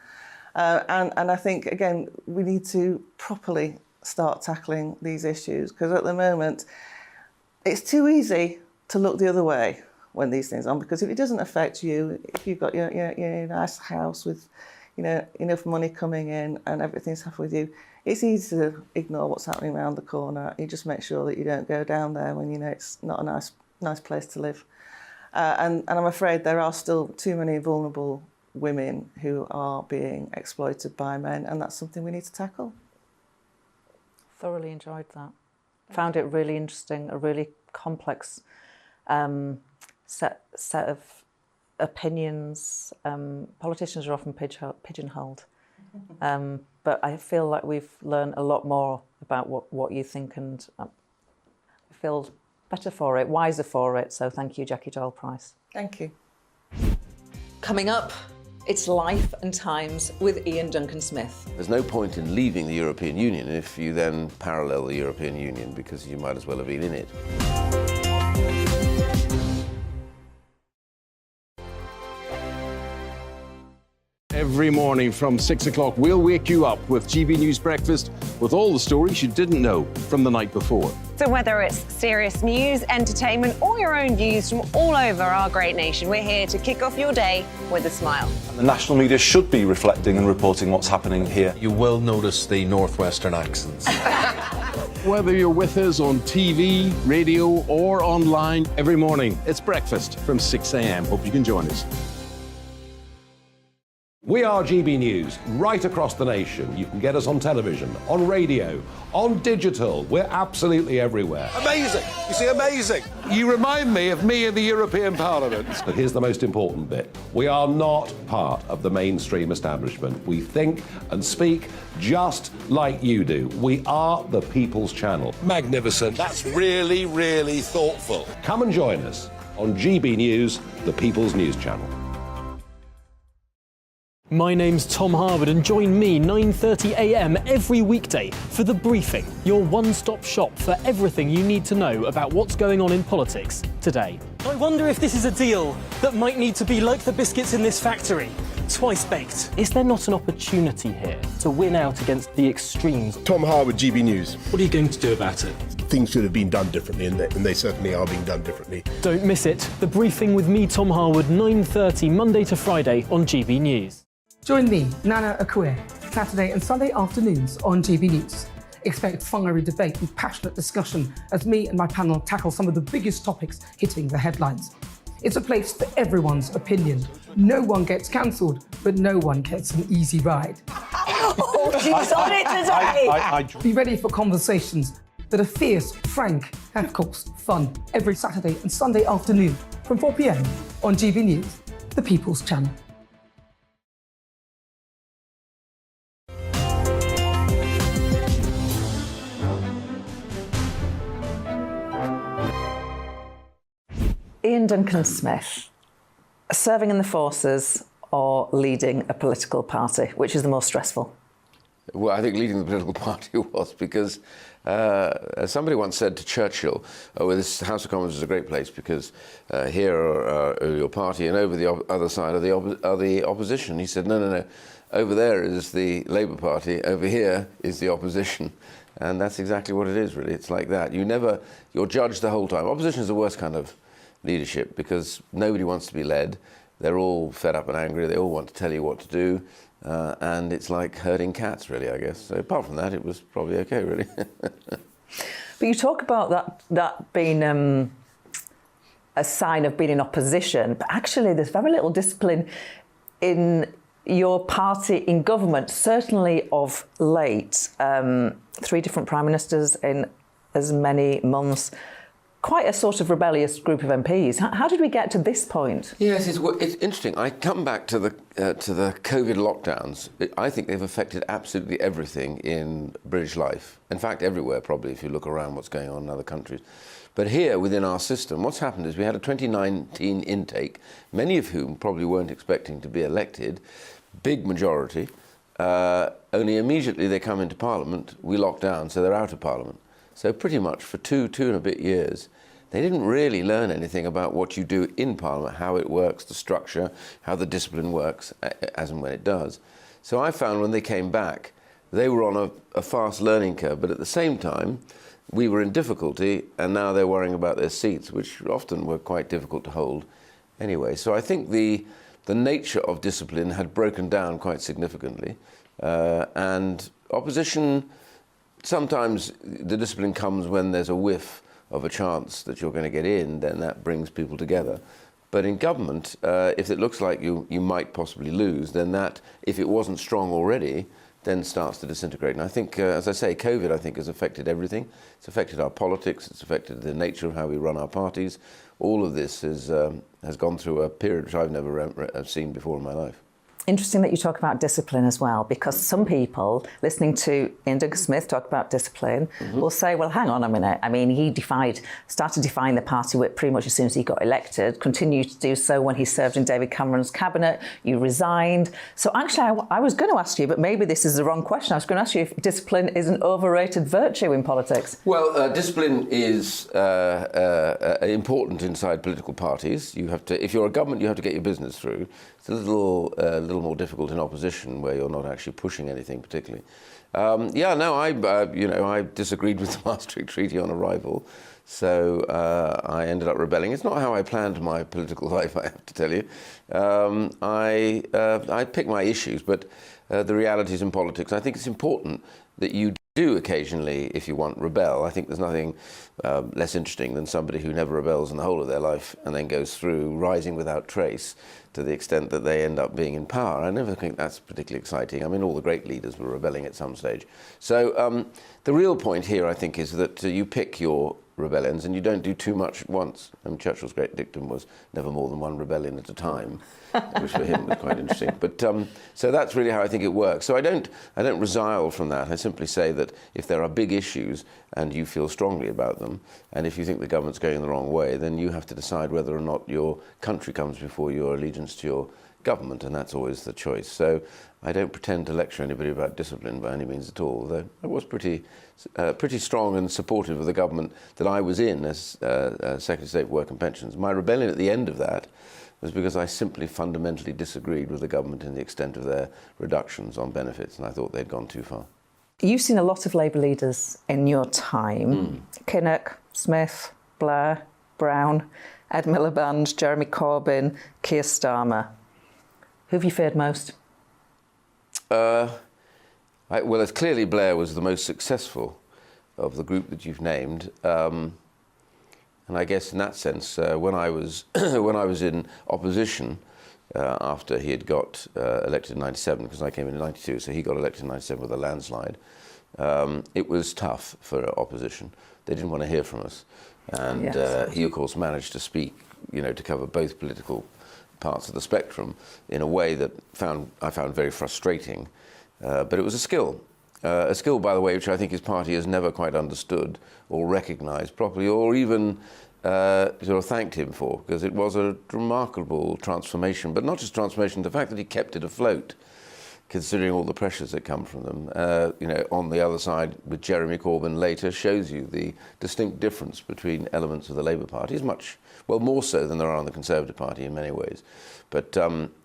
[SPEAKER 5] And I think, again, we need to properly start tackling these issues, because at the moment, it's too easy to look the other way when these things are on, because if it doesn't affect you, if you've got your nice house with enough money coming in and everything's happy with you, it's easy to ignore what's happening around the corner. You just make sure that you don't go down there when it's not a nice place to live. And I'm afraid there are still too many vulnerable women who are being exploited by men, and that's something we need to tackle.
[SPEAKER 3] Thoroughly enjoyed that. Found it really interesting, a really complex set of opinions. Politicians are often pigeonholed. But I feel like we've learned a lot more about what you think, and I feel better for it, wiser for it. So thank you, Jackie Doyle Price.
[SPEAKER 5] Thank you.
[SPEAKER 3] Coming up, it's Life and Times with Ian Duncan Smith.
[SPEAKER 6] There's no point in leaving the European Union if you then parallel the European Union, because you might as well have been in it.
[SPEAKER 21] Every morning from 6 o'clock, we'll wake you up with GB News Breakfast with all the stories you didn't know from the night before.
[SPEAKER 22] So whether it's serious news, entertainment, or your own views from all over our great nation, we're here to kick off your day with a smile.
[SPEAKER 23] And the national media should be reflecting and reporting what's happening here.
[SPEAKER 24] You will notice the northwestern accents.
[SPEAKER 21] Whether you're with us on TV, radio, or online, every morning it's breakfast from 6 a.m. Hope you can join us.
[SPEAKER 1] We are GB News, right across the nation. You can get us on television, on radio, on digital. We're absolutely everywhere.
[SPEAKER 21] Amazing! You see, amazing!
[SPEAKER 1] You remind me of me in the European Parliament. But here's the most important bit. We are not part of the mainstream establishment. We think and speak just like you do. We are the People's Channel.
[SPEAKER 21] Magnificent. That's really, really thoughtful.
[SPEAKER 1] Come and join us on GB News, the People's News Channel.
[SPEAKER 15] My name's Tom Harwood and join me 9:30 a.m. every weekday for The Briefing, your one-stop shop for everything you need to know about what's going on in politics today.
[SPEAKER 2] I wonder if this is a deal that might need to be like the biscuits in this factory, twice baked.
[SPEAKER 11] Is there not an opportunity here to win out against the extremes?
[SPEAKER 12] Tom Harwood, GB News.
[SPEAKER 2] What are you going to do about it?
[SPEAKER 12] Things should have been done differently, and they certainly are being done differently.
[SPEAKER 15] Don't miss it. The Briefing with me, Tom Harwood, 9:30 Monday to Friday on GB News.
[SPEAKER 8] Join me, Nana Akue, Saturday and Sunday afternoons on GB News. Expect fiery debate and passionate discussion as me and my panel tackle some of the biggest topics hitting the headlines. It's a place for everyone's opinion. No one gets cancelled, but no one gets an easy ride.
[SPEAKER 19] Oh, she's on it today!
[SPEAKER 8] Be ready for conversations that are fierce, frank, and of course, fun. Every Saturday and Sunday afternoon from 4 p.m. on GB News, the People's Channel.
[SPEAKER 3] Ian Duncan Smith, serving in the forces or leading a political party, which is the most stressful?
[SPEAKER 6] Well, I think leading the political party was, because as somebody once said to Churchill, well, this House of Commons is a great place because here are your party and over the other side are the opposition. He said, no, over there is the Labour Party, over here is the opposition. And that's exactly what it is, really. It's like that. You're judged the whole time. Opposition is the worst kind of leadership because nobody wants to be led. They're all fed up and angry. They all want to tell you what to do. And it's like herding cats, really, I guess. So apart from that, it was probably okay, really.
[SPEAKER 3] But you talk about that being a sign of being in opposition, but actually there's very little discipline in your party in government, certainly of late. 3 different prime ministers in as many months. Quite a sort of rebellious group of MPs. How did we get to this point?
[SPEAKER 6] Yes, it's interesting. I come back to the COVID lockdowns. I think they've affected absolutely everything in British life. In fact, everywhere, probably, if you look around what's going on in other countries. But here, within our system, what's happened is we had a 2019 intake, many of whom probably weren't expecting to be elected, big majority. Only immediately they come into Parliament, we lock down, so they're out of Parliament. So pretty much for two and a bit years, they didn't really learn anything about what you do in Parliament, how it works, the structure, how the discipline works, as and when it does. So I found when they came back, they were on a fast learning curve, but at the same time, we were in difficulty, and now they're worrying about their seats, which often were quite difficult to hold anyway. So I think the nature of discipline had broken down quite significantly, and opposition. Sometimes the discipline comes when there's a whiff of a chance that you're going to get in, then that brings people together. But in government, if it looks like you might possibly lose, then that, if it wasn't strong already, then starts to disintegrate. And I think, as I say, COVID, I think, has affected everything. It's affected our politics, it's affected the nature of how we run our parties. All of this has gone through a period which I've never seen before in my life.
[SPEAKER 3] Interesting that you talk about discipline as well, because some people listening to Ian Duncan Smith talk about discipline will say, well, hang on a minute. I mean, he started defying the party whip pretty much as soon as he got elected, continued to do so when he served in David Cameron's cabinet. You resigned. So actually, I was going to ask you, but maybe this is the wrong question. I was going to ask you if discipline is an overrated virtue in politics.
[SPEAKER 6] Well, discipline is important inside political parties. You have to, if you're a government, you have to get your business through. It's a little more difficult in opposition where you're not actually pushing anything particularly. I disagreed with the Maastricht Treaty on arrival, so I ended up rebelling. It's not how I planned my political life, I have to tell you. I pick my issues, but the realities in politics, I think it's important that you Do occasionally, if you want, rebel. I think there's nothing less interesting than somebody who never rebels in the whole of their life and then goes through rising without trace to the extent that they end up being in power. I never think that's particularly exciting. I mean, all the great leaders were rebelling at some stage. So the real point here, I think, is that you pick your rebellions and you don't do too much at once. I mean, Churchill's great dictum was never more than one rebellion at a time, which for him was quite interesting. But so that's really how I think it works. So I don't resile from that. I simply say that if there are big issues and you feel strongly about them, and if you think the government's going the wrong way, then you have to decide whether or not your country comes before your allegiance to your government, and that's always the choice. So I don't pretend to lecture anybody about discipline by any means at all, though I was pretty strong and supportive of the government that I was in as Secretary of State for Work and Pensions. My rebellion at the end of that was because I simply fundamentally disagreed with the government in the extent of their reductions on benefits, and I thought they'd gone too far.
[SPEAKER 3] You've seen a lot of Labour leaders in your time. Kinnock, Smith, Blair, Brown, Ed Miliband, Jeremy Corbyn, Keir Starmer. Who have you feared most?
[SPEAKER 6] Well, it's clearly Blair was the most successful of the group that you've named. And I guess in that sense, when I was in opposition after he had got elected in 97, because I came in 92, so he got elected in 97 with a landslide, it was tough for opposition. They didn't want to hear from us. And yes, he, of course, managed to speak, to cover both political parts of the spectrum in a way that I found very frustrating. But it was a skill, by the way, which I think his party has never quite understood or recognised properly, or even sort of thanked him for, because it was a remarkable transformation, but not just transformation, the fact that he kept it afloat, considering all the pressures that come from them. On the other side, with Jeremy Corbyn later, shows you the distinct difference between elements of the Labour Party, is much, well, more so than there are in the Conservative Party in many ways. But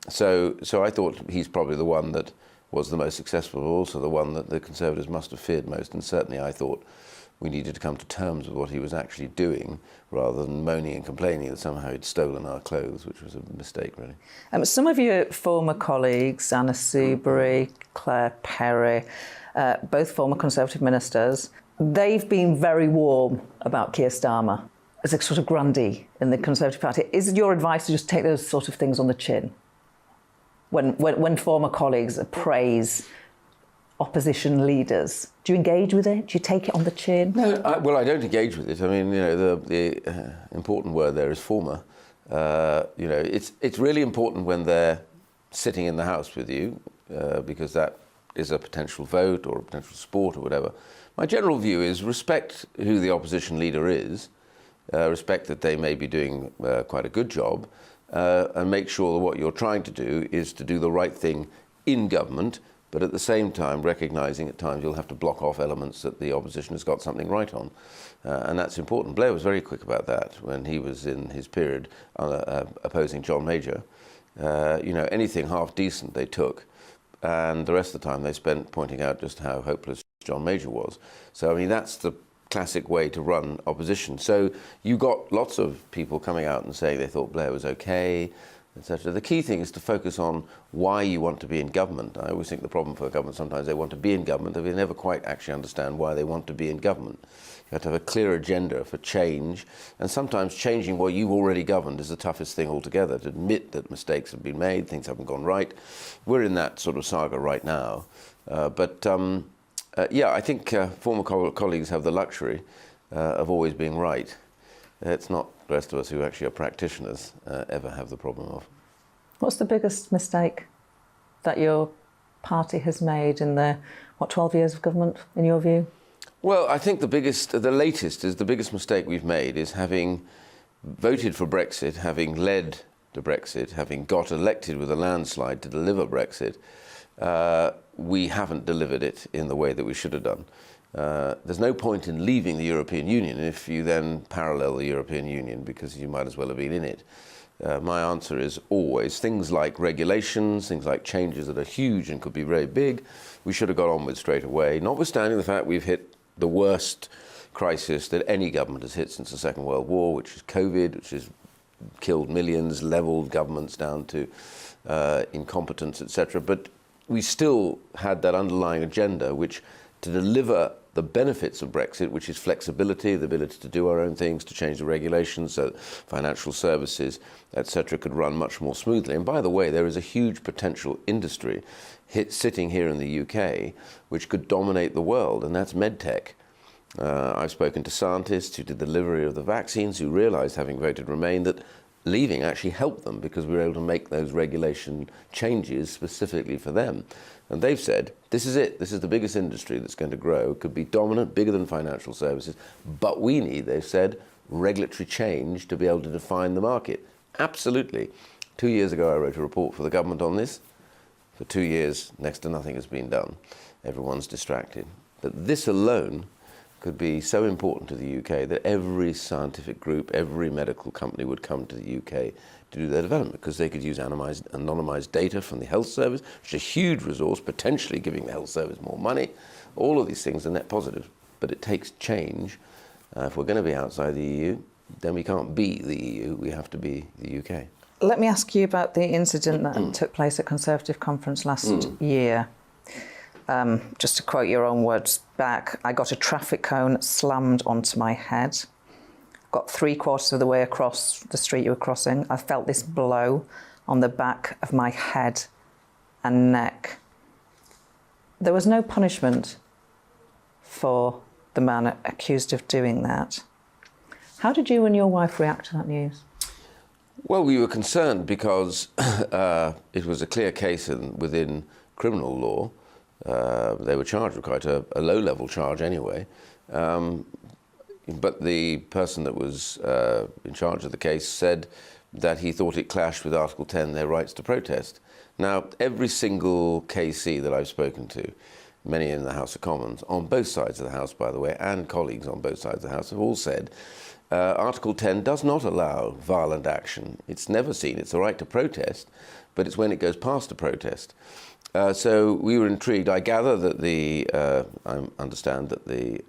[SPEAKER 6] so I thought he's probably the one that was the most successful, but also the one that the Conservatives must have feared most. And certainly I thought we needed to come to terms with what he was actually doing, rather than moaning and complaining that somehow he'd stolen our clothes, which was a mistake, really.
[SPEAKER 3] Some of your former colleagues, Anna Soubry, Claire Perry, both former Conservative ministers, they've been very warm about Keir Starmer as a sort of grandee in the Conservative Party. Is your advice to just take those sort of things on the chin when former colleagues praise opposition leaders? Do you engage with it? Do you take it on the chin?
[SPEAKER 6] No, I don't engage with it. I mean, the important word there is former. It's really important when they're sitting in the House with you, because that is a potential vote or a potential support or whatever. My general view is respect who the opposition leader is, respect that they may be doing quite a good job, and make sure that what you're trying to do is to do the right thing in government, but at the same time recognising at times you'll have to block off elements that the opposition has got something right on. And that's important. Blair was very quick about that when he was in his period opposing John Major. Anything half decent they took, and the rest of the time they spent pointing out just how hopeless John Major was. So, I mean, that's the classic way to run opposition. So you got lots of people coming out and saying they thought Blair was okay, etc. The key thing is to focus on why you want to be in government. I always think the problem for government, sometimes they want to be in government, but they never quite actually understand why they want to be in government. You have to have a clear agenda for change, and sometimes changing what you've already governed is the toughest thing altogether, to admit that mistakes have been made, things haven't gone right. We're in that sort of saga right now. I think former colleagues have the luxury of always being right. It's not the rest of us who actually are practitioners ever have the problem of.
[SPEAKER 3] What's the biggest mistake that your party has made in the, 12 years of government, in your view?
[SPEAKER 6] Well, I think the biggest mistake we've made is having voted for Brexit, having led to Brexit, having got elected with a landslide to deliver Brexit, we haven't delivered it in the way that we should have done. There's no point in leaving the European Union if you then parallel the European Union, because you might as well have been in it. My answer is always things like regulations, things like changes that are huge and could be very big, we should have got on with straight away, notwithstanding the fact we've hit the worst crisis that any government has hit since the Second World War, which is COVID, which has killed millions, levelled governments down to incompetence, etc. But we still had that underlying agenda which to deliver the benefits of Brexit, which is flexibility, the ability to do our own things, to change the regulations so that financial services, etc., could run much more smoothly. And by the way, there is a huge potential industry sitting here in the UK which could dominate the world, and that's medtech. I've spoken to scientists who did the delivery of the vaccines who realised, having voted Remain, that leaving actually helped them because we were able to make those regulation changes specifically for them. And they've said, this is it. This is the biggest industry that's going to grow. It could be dominant, bigger than financial services. But we need, they've said, regulatory change to be able to define the market. Absolutely. 2 years ago, I wrote a report for the government on this. For 2 years, next to nothing has been done. Everyone's distracted. But this alone could be so important to the UK that every scientific group, every medical company would come to the UK to do their development because they could use anonymised data from the health service, which is a huge resource, potentially giving the health service more money. All of these things are net positive, but it takes change. If we're going to be outside the EU, then we can't be the EU, we have to be the UK.
[SPEAKER 3] Let me ask you about the incident that took place at Conservative conference last year. Just to quote your own words back, I got a traffic cone slammed onto my head. Got 3/4 of the way across the street you were crossing. I felt this blow on the back of my head and neck. There was no punishment for the man accused of doing that. How did you and your wife react to that news?
[SPEAKER 6] Well, we were concerned because it was a clear case within criminal law. They were charged with quite a low-level charge anyway. But the person that was in charge of the case said that he thought it clashed with Article 10, their rights to protest. Now, every single KC that I've spoken to, many in the House of Commons, on both sides of the House, by the way, and colleagues on both sides of the House, have all said Article 10 does not allow violent action. It's never seen. It's a right to protest, but it's when it goes past a protest. So we were intrigued. I gather that I understand that the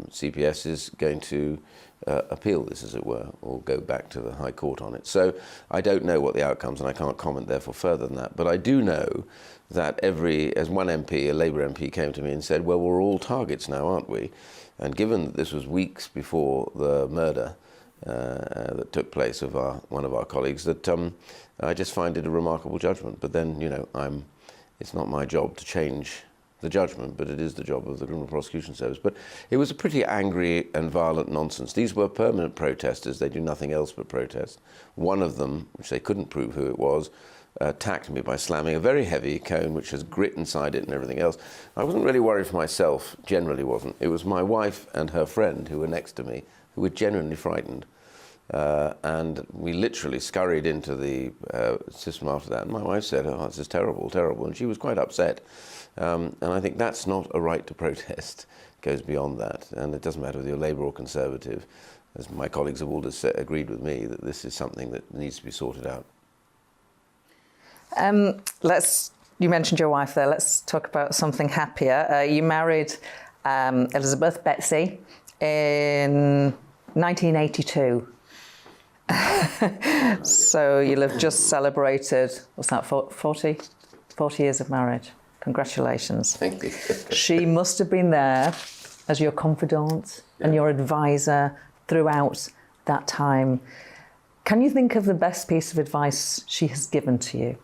[SPEAKER 6] CPS is going to appeal this, as it were, or go back to the High Court on it. So I don't know what the outcomes, and I can't comment therefore further than that. But I do know that as one MP, a Labour MP, came to me and said, well, we're all targets now, aren't we? And given that this was weeks before the murder that took place of one of our colleagues, that I just find it a remarkable judgment. But then, you know, it's not my job to change the judgment, but it is the job of the Criminal Prosecution Service. But it was a pretty angry and violent nonsense. These were permanent protesters. They do nothing else but protest. One of them, which they couldn't prove who it was, attacked me by slamming a very heavy cone which has grit inside it and everything else. I wasn't really worried for myself, generally wasn't. It was my wife and her friend who were next to me who were genuinely frightened. And we literally scurried into the system after that. And my wife said, oh, this is terrible, terrible. And she was quite upset. And I think that's not a right to protest. It goes beyond that. And it doesn't matter whether you're Labour or Conservative. As my colleagues have all agreed with me, that this is something that needs to be sorted out.
[SPEAKER 3] You mentioned your wife there. Let's talk about something happier. You married Elizabeth Betsy in 1982. So you'll have just celebrated, what's that, 40 years of marriage. Congratulations.
[SPEAKER 6] Thank you.
[SPEAKER 3] She must have been there as your confidant and your advisor throughout that time. Can you think of the best piece of advice she has given to you?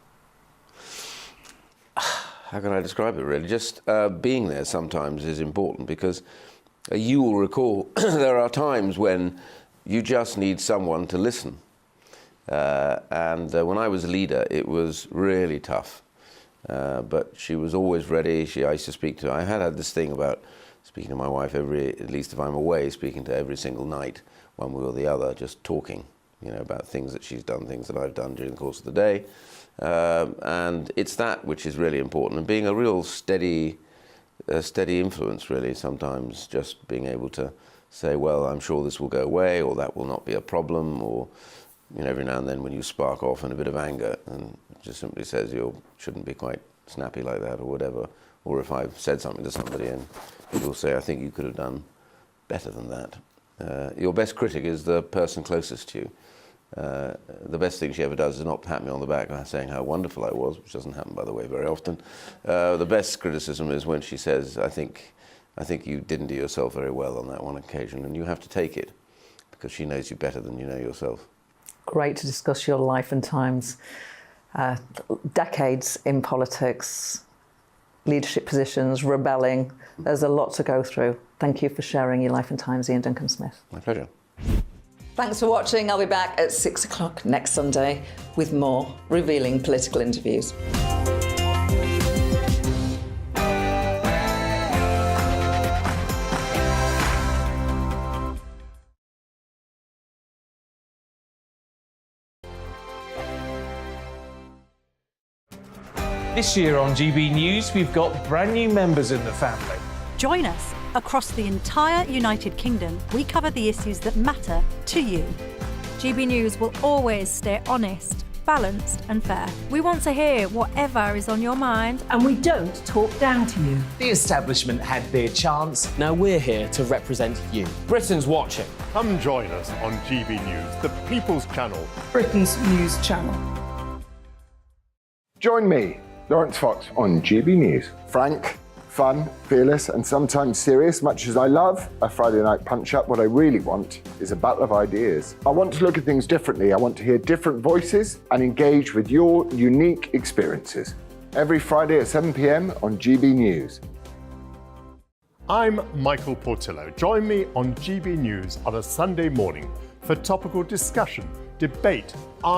[SPEAKER 6] How can I describe it, really? Just being there sometimes is important because you will recall there are times when you just need someone to listen. And when I was a leader, it was really tough. But she was always ready. I used to speak to her. I had this thing about speaking to my wife at least if I'm away, speaking to her every single night, one way or the other, just talking, you know, about things that she's done, things that I've done during the course of the day. And it's that which is really important, and being a real steady influence, really, sometimes just being able to say, well, I'm sure this will go away, or that will not be a problem, or, you know, every now and then when you spark off in a bit of anger and just simply says you shouldn't be quite snappy like that or whatever, or if I've said something to somebody and you'll say, I think you could have done better than that. Your best critic is the person closest to you. The best thing she ever does is not pat me on the back saying how wonderful I was, which doesn't happen, by the way, very often. The best criticism is when she says, I think I think you didn't do yourself very well on that one occasion, and you have to take it because she knows you better than you know yourself.
[SPEAKER 3] Great to discuss your life and times, decades in politics, leadership positions, rebelling. There's a lot to go through. Thank you for sharing your life and times, Ian Duncan-Smith.
[SPEAKER 6] My pleasure.
[SPEAKER 3] Thanks for watching. I'll be back at 6 o'clock next Sunday with more revealing political interviews.
[SPEAKER 4] This year on GB News, we've got brand new members in the family.
[SPEAKER 9] Join us. Across the entire United Kingdom, we cover the issues that matter to you. GB News will always stay honest, balanced and fair. We want to hear whatever is on your mind.
[SPEAKER 10] And we don't talk down to you.
[SPEAKER 11] The establishment had their chance. Now we're here to represent you. Britain's watching.
[SPEAKER 12] Come join us on GB News, the People's Channel.
[SPEAKER 8] Britain's news channel.
[SPEAKER 13] Join me, Lawrence Fox, on GB News. Frank, fun, fearless and sometimes serious, much as I love a Friday night punch-up, what I really want is a battle of ideas. I want to look at things differently. I want to hear different voices and engage with your unique experiences. Every Friday at 7 p.m. on GB News.
[SPEAKER 12] I'm Michael Portillo. Join me on GB News on a Sunday morning for topical discussion, debate, art